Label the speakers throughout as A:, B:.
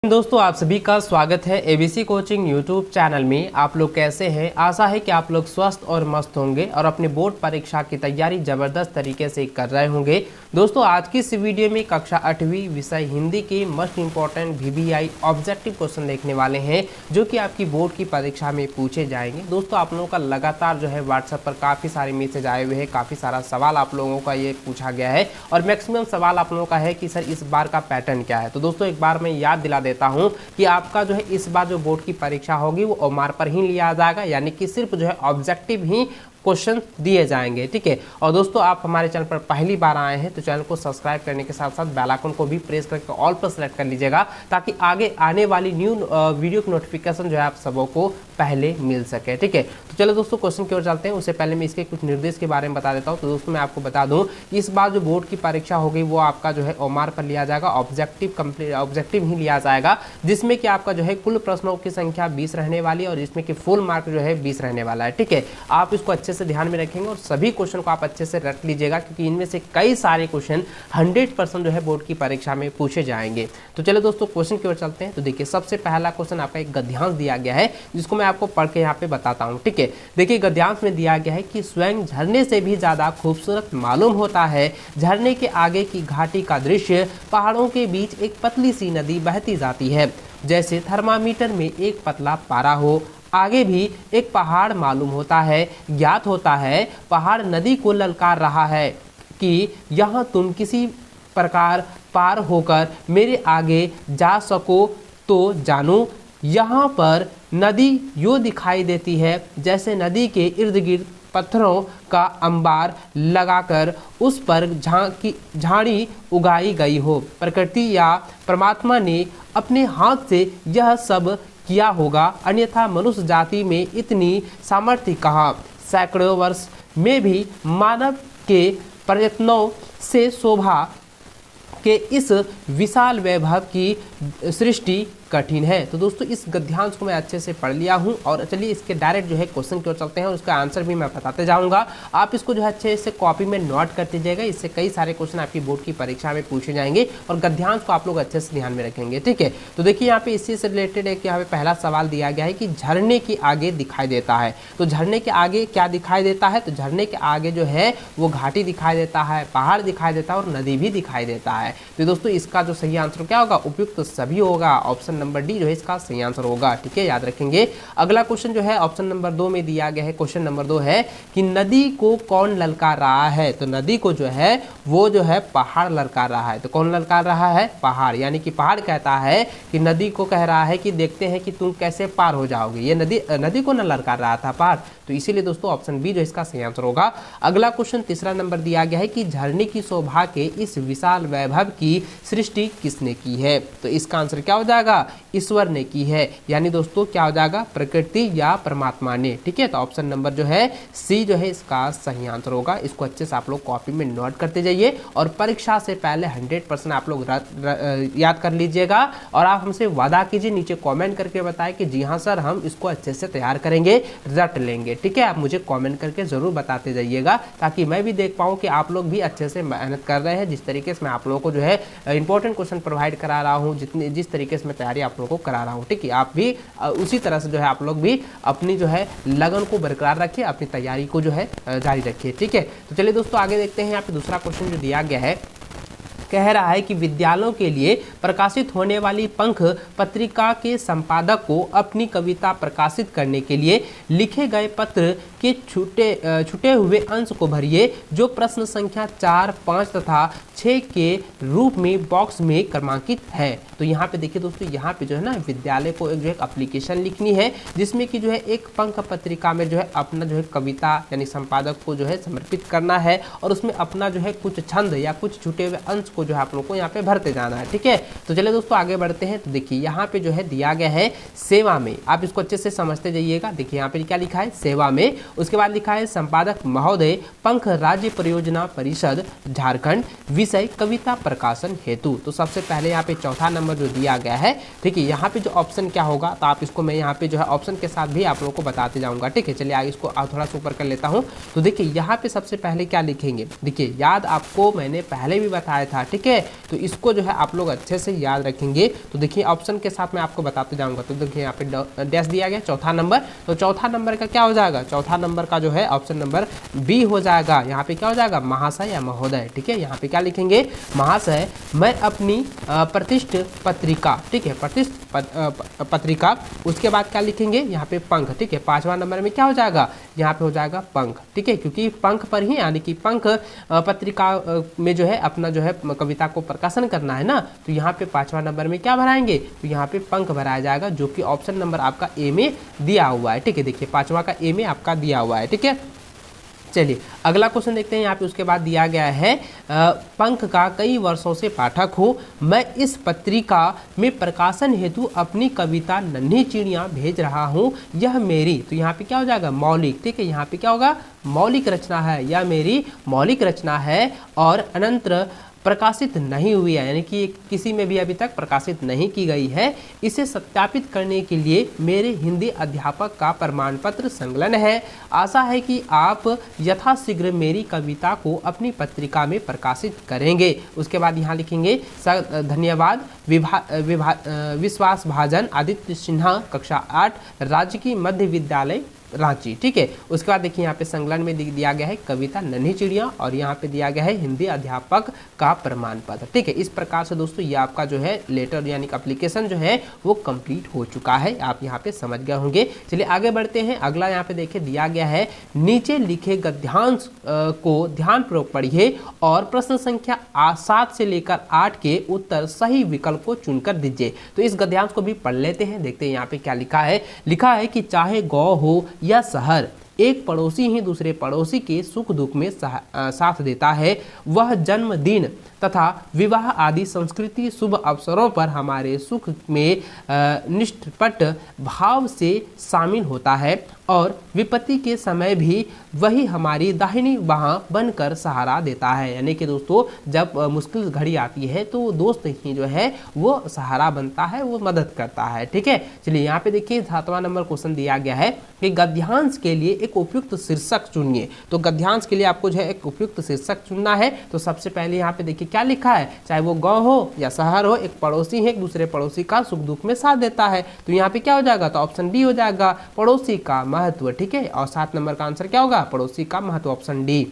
A: दोस्तों आप सभी का स्वागत है एबीसी कोचिंग यूट्यूब चैनल में। आप लोग कैसे हैं? आशा है कि आप लोग स्वस्थ और मस्त होंगे और अपने बोर्ड परीक्षा की तैयारी ज़बरदस्त तरीके से कर रहे होंगे। दोस्तों आज की इस वीडियो में कक्षा 8वीं विषय हिंदी के most important VVI objective question देखने वाले हैं जो कि आपकी बोर्ड की परीक्षा में पूछे जाएंगे। दोस्तों आप लोगों का लगातार जो है व्हाट्सएप पर काफ़ी सारे मैसेज आए हुए हैं, काफ़ी सारा सवाल आप लोगों का ये पूछा गया है और मैक्सिमम सवाल आप लोगों का है कि सर इस बार का पैटर्न क्या है। तो दोस्तों एक बार मैं याद दिला देता हूं कि आपका जो है इस बार जो बोर्ड की परीक्षा होगी वो ओमार पर ही लिया जाएगा, यानी कि सिर्फ जो है ऑब्जेक्टिव ही क्वेश्चन दिए जाएंगे। ठीक है। और दोस्तों आप हमारे चैनल पर पहली बार आए हैं तो चैनल को सब्सक्राइब करने के साथ साथ बेल आइकन को भी प्रेस करके ऑल पर सेलेक्ट कर लीजिएगा ताकि आगे आने वाली न्यू वीडियो की नोटिफिकेशन जो है आप सबों को पहले मिल सके। ठीक है। तो चलो दोस्तों क्वेश्चन की ओर चलते हैं। उससे पहले मैं इसके कुछ निर्देश के बारे में बता देता हूँ। तो दोस्तों मैं आपको बता दूँ इस बार जो बोर्ड की परीक्षा होगी वो आपका जो है ओमार पर लिया जाएगा, ऑब्जेक्टिव ही लिया जाएगा, जिसमें कि आपका जो है कुल प्रश्नों की संख्या 20 रहने वाली है और इसमें कि फुल मार्क जो है 20 रहने वाला है। ठीक है। आप इसको अच्छे से ध्यान में रखेंगे और सभी क्वेश्चन को आप अच्छे से रख लीजिएगा क्योंकि इनमें से कई सारे क्वेश्चन 100% जो है बोर्ड की परीक्षा में पूछे जाएंगे। तो चलो दोस्तों क्वेश्चन की ओर चलते हैं। तो देखिए सबसे पहला क्वेश्चन आपका एक गद्यांश दिया गया है जिसको मैं आपको पढ़ के यहाँ पे बताता हूँ। ठीक है। देखिए गद्यांश में दिया गया है कि स्वयं झरने से भी ज्यादा खूबसूरत मालूम होता है झरने के आगे की घाटी का दृश्य, पहाड़ों के बीच एक पतली सी नदी बहती जाती है, जैसे थर्मामीटर में एक पतला पारा हो। आगे भी एक पहाड़ मालूम होता है, ज्ञात होता है पहाड़ नदी को ललकार रहा है कि यहाँ तुम किसी प्रकार पार होकर मेरे आगे जा सको तो जानू। यहाँ पर नदी यूँ दिखाई देती है जैसे नदी के इर्द गिर्द पत्थरों का अंबार लगाकर उस पर झाड़ी उगाई गई हो। प्रकृति या परमात्मा ने अपने हाथ से यह सब किया होगा, अन्यथा मनुष्य जाति में इतनी सामर्थ्य कहाँ। सैकड़ों वर्ष में भी मानव के प्रयत्नों से शोभा के इस विशाल वैभव की सृष्टि कठिन है। तो दोस्तों इस गद्यांश को मैं अच्छे से पढ़ लिया हूं और चलिए इसके डायरेक्ट जो है क्वेश्चन की ओर चलते हैं और उसका आंसर भी मैं बताते जाऊंगा। आप इसको जो है अच्छे से कॉपी में नोट करते जाइएगा, इससे कई सारे क्वेश्चन आपकी बोर्ड की परीक्षा में पूछे जाएंगे और गद्यांश को आप लोग अच्छे से ध्यान में रखेंगे। ठीक है। तो देखिए यहाँ पे इसी से रिलेटेड एक यहाँ पे पहला सवाल दिया गया है कि झरने के आगे दिखाई देता है। तो झरने के आगे क्या दिखाई देता है? तो झरने के आगे जो है वो घाटी दिखाई देता है, पहाड़ दिखाई देता है और नदी भी दिखाई देता है। तो दोस्तों इसका जो सही आंसर क्या होगा? उपयुक्त सभी होगा। ऑप्शन नंबर डी जो है इसका सही आंसर होगा। ठीक है, याद रखेंगे। अगला क्वेश्चन जो है ऑप्शन नंबर 2 में दिया गया है। क्वेश्चन नंबर 2 है कि नदी को कौन ललकार रहा है? तो नदी को जो है वो जो है पहाड़ ललकार रहा है। तो कौन ललकार रहा है? पहाड़। यानी कि पहाड़ कहता है कि नदी को कह रहा है कि देखते हैं कि तुम कैसे पार हो जाओगे। ये नदी को न ललकार रहा था पहाड़। तो इसीलिए दोस्तों ऑप्शन बी जो इसका सही आंसर होगा। अगला क्वेश्चन तीसरा नंबर दिया गया है कि झरने की शोभा के इस विशाल वैभव की सृष्टि किसने की है? तो इसका आंसर क्या हो जाएगा? ईश्वर ने की है। यानी दोस्तों क्या हो जाएगा? प्रकृति या परमात्मा ने। ठीक है। तो ऑप्शन नंबर जो है सी जो है इसका सही आंसर होगा। इसको अच्छे से आप लोग कॉपी में नोट करते जाइए और परीक्षा से पहले 100% आप लोग याद कर लीजिएगा और आप हमसे वादा कीजिए, नीचे कमेंट करके बताएं कि जी हाँ सर हम इसको अच्छे से तैयार करेंगे, रट लेंगे। ठीक है। आप मुझे कमेंट करके जरूर बताते जाइएगा ताकि मैं भी देख पाऊँ कि आप लोग भी अच्छे से मेहनत कर रहे हैं। जिस तरीके से मैं आप लोगों को जो है इंपॉर्टेंट क्वेश्चन प्रोवाइड करा रहा हूँ, जिस तरीके से मैं तैयारी आप लोगों को करा रहा हूँ। ठीक है। आप भी उसी तरह से जो है आप लोग भी अपनी जो है लगन को बरकरार रखिए, अपनी तैयारी को जो है जारी रखिए। ठीक है। तो चलिए दोस्तों आगे देखते हैं। यहाँ पे दूसरा क्वेश्चन जो दिया गया है कह रहा है कि विद्यालयों के लिए प्रकाशित होने वाली पंख पत्रिका के संपादक को अपनी कविता प्रकाशित करने के लिए लिखे गए पत्र के छुटे हुए अंश को भरिए जो प्रश्न संख्या 4, 5 तथा 6 के रूप में बॉक्स में क्रमांकित है। तो यहाँ पे देखिए दोस्तों, यहाँ पे जो है ना विद्यालय को जो है एक एप्लीकेशन लिखनी है जिसमें कि जो है एक पंख पत्रिका में जो है अपना जो है कविता यानी संपादक को जो है समर्पित करना है और उसमें अपना जो है कुछ छंद या कुछ छुटे हुए अंश को जो है आप लोग को यहाँ पे भरते जाना है। ठीक है। तो चलिए दोस्तों आगे बढ़ते हैं। तो देखिए यहाँ पे जो है दिया गया है सेवा में। आप इसको अच्छे से समझते जाइएगा। देखिए यहाँ पे क्या लिखा है? सेवा में उसके बाद लिखा है संपादक महोदय, पंख राज्य परियोजना परिषद झारखंड, विषय कविता प्रकाशन हेतु। तो सबसे पहले यहाँ पे चौथा नंबर जो दिया गया है, ठीक है, यहाँ पे जो ऑप्शन क्या होगा, तो आप इसको मैं यहाँ पे जो है ऑप्शन के साथ भी आप लोगों को बताते जाऊंगा, ठीक है। चलिए आगे इसको थोड़ा सा ऊपर कर लेता हूँ। तो देखिए यहाँ पे सबसे पहले क्या लिखेंगे, देखिए याद आपको मैंने पहले भी बताया था, ठीक है, तो इसको जो है आप लोग अच्छे से याद रखेंगे। तो देखिए ऑप्शन के साथ मैं आपको बताते जाऊंगा। तो देखिए यहाँ पे डैश दिया गया चौथा नंबर, तो चौथा नंबर का क्या हो जाएगा, चौथा नंबर का जो है ऑप्शन नंबर बी हो जाएगा। यहाँ पे क्या हो जाएगा, महाशय या महोदय, ठीक है। यहाँ पे क्या लिखेंगे, महाशय मैं अपनी प्रतिष्ठित पत्रिका, ठीक है, प्रतिष्ठित पत्रिका, उसके बाद क्या लिखेंगे यहाँ पे पंख, ठीक है, पांचवा नंबर में क्या हो जाएगा, यहाँ पे हो जाएगा पंख, ठीक है, क्योंकि पंख पर ही यानी कि पंख पत्रिका में जो है अपना जो है कविता को प्रकाशन करना है ना, तो यहाँ पे पांचवा नंबर में क्या भराएंगे, तो यहाँ पे पंख भराया जाएगा, जो कि ऑप्शन नंबर आपका ए में दिया हुआ है, ठीक है। देखिए पांचवा का ए में आपका दिया हुआ है, ठीक है। चलिए अगला क्वेश्चन देखते हैं। यहाँ पे उसके बाद दिया गया है पंख का कई वर्षों से पाठक हूँ, मैं इस पत्रिका में प्रकाशन हेतु अपनी कविता नन्ही चिड़िया भेज रहा हूँ, यह मेरी, तो यहाँ पे क्या हो जाएगा, मौलिक, ठीक है, यहाँ पे क्या होगा, मौलिक रचना है, या मेरी मौलिक रचना है और अनंतर प्रकाशित नहीं हुई है, यानी कि किसी में भी अभी तक प्रकाशित नहीं की गई है। इसे सत्यापित करने के लिए मेरे हिंदी अध्यापक का प्रमाण पत्र संलग्न है। आशा है कि आप यथाशीघ्र मेरी कविता को अपनी पत्रिका में प्रकाशित करेंगे। उसके बाद यहाँ लिखेंगे धन्यवाद विश्वास भाजन आदित्य सिन्हा, कक्षा 8, राजकीय मध्य विद्यालय रांची, ठीक है। उसके बाद देखिए यहाँ पे संलग्न में दिया गया है कविता नन्ही चिड़िया और यहाँ पे दिया गया है हिंदी अध्यापक का प्रमाण पत्र, ठीक है। इस प्रकार से दोस्तों ये आपका जो है लेटर यानी कि एप्लीकेशन जो है वो कंप्लीट हो चुका है, आप यहाँ पे समझ गए होंगे। चलिए आगे बढ़ते हैं। अगला यहाँ पे देखिए दिया गया है नीचे लिखे गद्यांश को ध्यानपूर्वक पढ़िए और प्रश्न संख्या 7 से लेकर 8 के उत्तर सही विकल्प को चुनकर दीजिए। तो इस गद्यांश को भी पढ़ लेते हैं, देखते हैं यहाँ पे क्या लिखा है। लिखा है कि चाहे गाँव हो या शहर, एक पड़ोसी ही दूसरे पड़ोसी के सुख दुख में साथ देता है। वह जन्मदिन तथा विवाह आदि संस्कृति शुभ अवसरों पर हमारे सुख में निष्पट भाव से शामिल होता है और विपत्ति के समय भी वही हमारी दाहिनी बाह बनकर सहारा देता है। यानी कि दोस्तों जब मुश्किल घड़ी आती है तो दोस्त ही जो है वो सहारा बनता है, वो मदद करता है, ठीक है। चलिए यहाँ पे देखिए 7वां नंबर क्वेश्चन दिया गया है कि गद्यांश के लिए एक उपयुक्त शीर्षक चुनिए। तो गद्यांश के लिए आपको जो है एक उपयुक्त शीर्षक चुनना है। तो सबसे पहले यहाँ पे देखिए क्या लिखा है, चाहे वो गांव हो या शहर हो, एक पड़ोसी है एक दूसरे पड़ोसी का सुख दुख में साथ देता है। तो यहाँ पे क्या हो जाएगा, तो ऑप्शन डी हो जाएगा, पड़ोसी का महत्व, ठीक है। और 7 नंबर का आंसर क्या होगा, पड़ोसी का महत्व, ऑप्शन डी।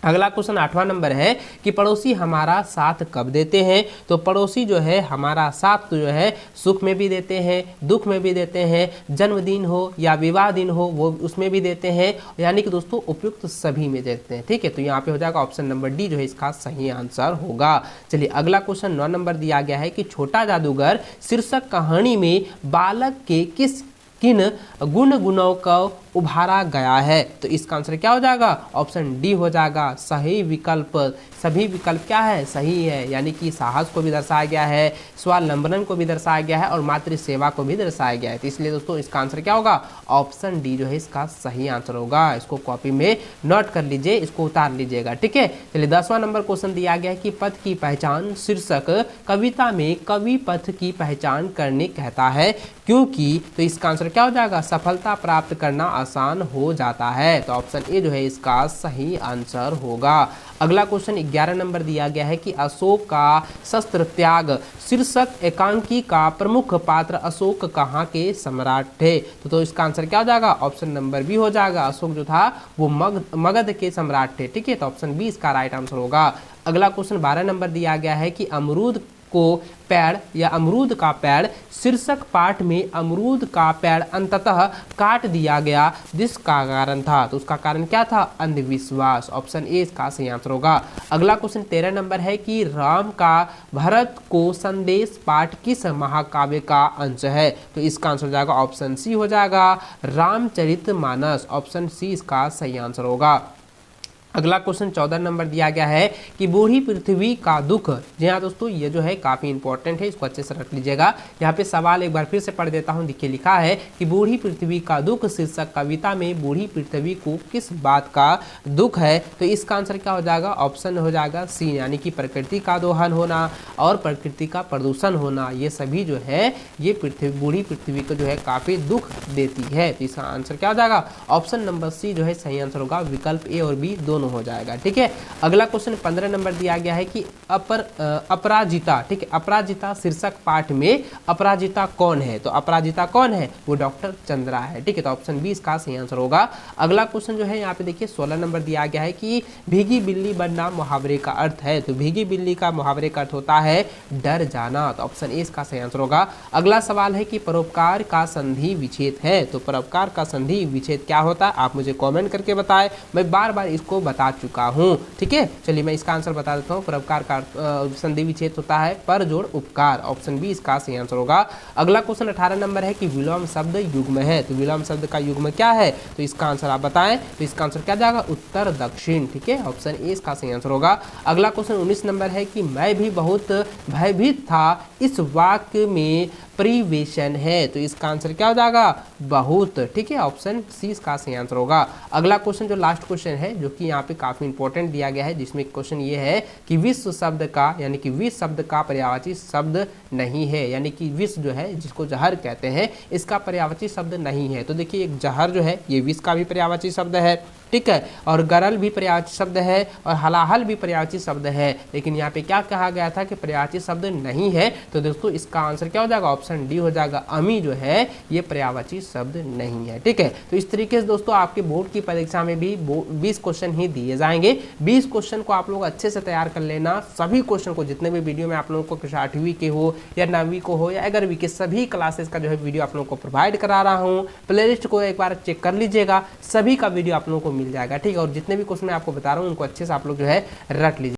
A: अगला क्वेश्चन 8वां नंबर है कि पड़ोसी हमारा साथ कब देते हैं। तो पड़ोसी जो है हमारा साथ तो जो है सुख में भी देते हैं, दुख में भी देते हैं, जन्मदिन हो या विवाह दिन हो वो उसमें भी देते हैं, यानी कि दोस्तों उपयुक्त सभी में देते हैं, ठीक है। तो यहाँ पे हो जाएगा ऑप्शन नंबर डी जो है इसका सही आंसर होगा। चलिए अगला क्वेश्चन 9 नंबर दिया गया है कि छोटा जादूगर शीर्षक कहानी में बालक के किन गुणों को उभारा गया है। तो इसका आंसर क्या हो जाएगा, ऑप्शन डी हो जाएगा, सही विकल्प। सभी विकल्प क्या है, सही है, यानी कि साहस को भी दर्शाया गया है, स्वावलंबन को भी दर्शाया गया है और मातृ सेवा को भी दर्शाया गया है। तो इसलिए दोस्तों इसका आंसर क्या होगा, ऑप्शन डी जो है इसका सही आंसर होगा। इसको कॉपी में नोट कर लीजिए, इसको उतार लीजिएगा, ठीक है। चलिए 10वां नंबर क्वेश्चन दिया गया है कि पथ की पहचान शीर्षक कविता में कवि पथ की पहचान करने कहता है क्योंकि, तो इसका आंसर क्या हो जाएगा, सफलता प्राप्त करना आसान हो जाता है। तो ऑप्शन ए जो है इसका सही आंसर होगा। अगला क्वेश्चन 11 नंबर दिया गया है कि अशोक का शस्त्र त्याग शीर्षक एकांकी का प्रमुख पात्र अशोक कहाँ के सम्राट थे। तो इसका आंसर क्या हो जाएगा, ऑप्शन नंबर बी हो जाएगा, अशोक जो था वो मगध के सम्राट थे, ठीक है। तो ऑप्शन बी इसका राइट आंसर होगा। अगला क्वेश्चन 12 नंबर दिया गया है कि अमरूद को पेड़ या अमरूद का पेड़ शीर्षक पाठ में अमरूद का पेड़ अंततः काट दिया गया जिसका कारण था। तो उसका कारण क्या था, अंधविश्वास, ऑप्शन ए इसका सही आंसर होगा। अगला क्वेश्चन 13 नंबर है कि राम का भरत को संदेश पाठ किस महाकाव्य का अंश है। तो इसका आंसर हो जाएगा ऑप्शन सी हो जाएगा, रामचरितमानस, ऑप्शन सी इसका सही आंसर होगा। अगला क्वेश्चन 14 नंबर दिया गया है कि बूढ़ी पृथ्वी का दुख। जी हाँ दोस्तों, ये जो है काफ़ी इंपॉर्टेंट है, इसको अच्छे से रख लीजिएगा। यहाँ पे सवाल एक बार फिर से पढ़ देता हूँ। देखिए लिखा है कि बूढ़ी पृथ्वी का दुख शीर्षक कविता में बूढ़ी पृथ्वी को किस बात का दुख है? तो इसका आंसर क्या हो जाएगा? ऑप्शन हो जाएगा सी, यानी कि प्रकृति का दोहन होना और प्रकृति का प्रदूषण होना, ये सभी जो है ये बूढ़ी पृथ्वी को जो है काफ़ी दुख देती है। तो इसका आंसर क्या हो जाएगा? ऑप्शन नंबर सी जो है सही आंसर होगा। विकल्प ए और बी दोनों हो जाएगा। ठीक है, अगला क्वेश्चन 15 नंबर दिया गया है कि अपराजिता। ठीक है, अपराजिता शीर्षक पाठ में अपराजिता कौन है? तो अपराजिता कौन है? वो डॉक्टर चंद्रा है। ठीक है, तो ऑप्शन बी इसका सही आंसर होगा। अगला क्वेश्चन जो है यहाँ पे देखिए 16 नंबर दिया गया है कि भीगी बिल्ली बनना मुहावरे का अर्थ है। तो भीगी बिल्ली का मुहावरे का अर्थ होता है डर जाना। तो ऑप्शन ए इसका सही आंसर होगा। अगला सवाल है कि परोपकार का संधि विच्छेद है। तो परोपकार का संधि विच्छेद क्या होता है? आप मुझे कमेंट करके बताएं, मैं बार बार इसको बता चुका हूं। ठीक है, चलिए मैं इसका आंसर बता देता हूं। परोपकार का संधि विच्छेद होता है पर जोड़ उपकार। ऑप्शन बी इसका सही आंसर होगा। अगला क्वेश्चन 18 नंबर है कि विलोम शब्द युग्म है। तो विलोम शब्द का युग्म क्या है? तो इसका आंसर आप बताएं। तो इसका आंसर क्या जाएगा? उत्तर दक्षिण। ठीक है, ऑप्शन ए इसका सही आंसर होगा। अगला क्वेश्चन 19 नंबर है कि मैं भी बहुत भयभीत था, इस वाक्य में परिवेशन है। तो इसका आंसर क्या हो जाएगा? बहुत। ठीक है, ऑप्शन सी इसका सही आंसर होगा। अगला क्वेश्चन जो लास्ट क्वेश्चन है, जो कि यहाँ पे काफी इंपॉर्टेंट दिया गया है, जिसमें क्वेश्चन ये है कि विश्व शब्द का, यानी कि विष शब्द का पर्यायवाची शब्द नहीं है। यानी कि विष जो है, जिसको जहर कहते हैं, इसका पर्यायवाची शब्द नहीं है। तो देखिए एक जहर जो है ये विष का भी पर्यायवाची शब्द है। ठीक है, और गरल भी पर्यायवाची शब्द है और हलाहल भी पर्यायवाची शब्द है। लेकिन यहाँ पे क्या कहा गया था कि पर्यायवाची शब्द नहीं है। तो दोस्तों इसका आंसर क्या हो जाएगा? ऑप्शन डी हो जाएगा। अमी जो है ये पर्यायवाची शब्द नहीं है। ठीक है, तो इस तरीके से दोस्तों आपके बोर्ड की परीक्षा में भी 20 क्वेश्चन ही दिए जाएंगे। 20 क्वेश्चन को आप लोग अच्छे से तैयार कर लेना। सभी क्वेश्चन को, जितने भी वीडियो में आप लोगों को 8वीं के हो या 9वीं को हो या 11वीं के, सभी क्लासेस का जो है वीडियो आप लोगों को प्रोवाइड करा रहा हूँ। प्लेलिस्ट को एक बार चेक कर लीजिएगा, सभी का वीडियो आप लोगों को मिल जाएगा। ठीक है, और जितने भी क्वेश्चन मैं आपको बता रहा हूँ उनको अच्छे से आप लोग जो है रख लीजिए।